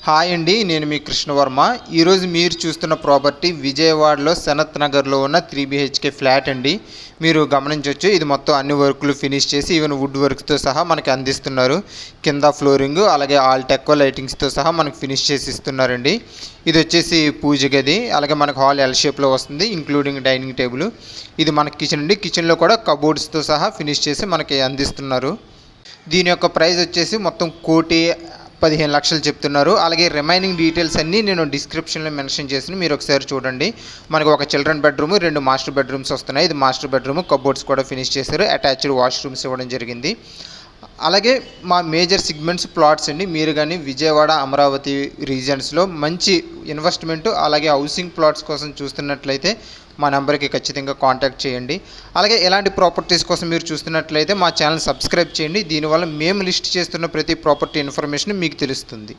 Hi అండి, నేను మీ కృష్ణవర్మ. ఈరోజు మీరు చూస్తున్న ప్రాపర్టీ విజయవాడలో సనత్ నగర్లో ఉన్న 3 BHK ఫ్లాట్ అండి. మీరు గమనించవచ్చు, ఇది మొత్తం అన్ని వర్కులు ఫినిష్ చేసి ఈవెన్ వుడ్ వర్క్స్తో సహా మనకి అందిస్తున్నారు. కింద ఫ్లోరింగ్ అలాగే ఆల్ టెక్కో లైటింగ్స్తో సహా మనకు ఫినిష్ చేసి ఇస్తున్నారండి. ఇది వచ్చేసి పూజ గది, అలాగే మనకు హాల్ ఎల్ షేప్లో వస్తుంది, ఇంక్లూడింగ్ డైనింగ్ టేబుల్. ఇది మనకి కిచెన్ అండి. కిచెన్లో కూడా కబోర్డ్స్తో సహా ఫినిష్ చేసి మనకి అందిస్తున్నారు. దీని యొక్క ప్రైస్ వచ్చేసి మొత్తం 1,15,00,000 చెప్తున్నారు. అలాగే రిమైనింగ్ డీటెయిల్స్ అన్నీ నేను డిస్క్రిప్షన్లో మెన్షన్ చేసి మీరు ఒకసారి చూడండి. మనకు ఒక చిల్డ్రన్ బెడ్రూమ్, 2 మాస్టర్ బెడ్రూమ్స్ వస్తున్నాయి. ఇది మాస్టర్ బెడ్రూమ్, కబోర్డ్స్ కూడా ఫినిష్ చేశారు, అటాచ్డ్ వాష్రూమ్స్ ఇవ్వడం జరిగింది. అలాగే మా మేజర్ సిగ్మెంట్స్ ప్లాట్స్ అండి. మీరు కానీ విజయవాడ, అమరావతి రీజన్స్లో మంచి ఇన్వెస్ట్మెంట్ అలాగే హౌసింగ్ ప్లాట్స్ కోసం చూస్తున్నట్లయితే మా నెంబర్కి ఖచ్చితంగా కాంటాక్ట్ చేయండి. అలాగే ఎలాంటి ప్రాపర్టీస్ కోసం మీరు చూస్తున్నట్లయితే మా ఛానల్ సబ్స్క్రైబ్ చేయండి. దీనివల్ల మేము లిస్ట్ చేస్తున్న ప్రతి ప్రాపర్టీ ఇన్ఫర్మేషన్ మీకు తెలుస్తుంది.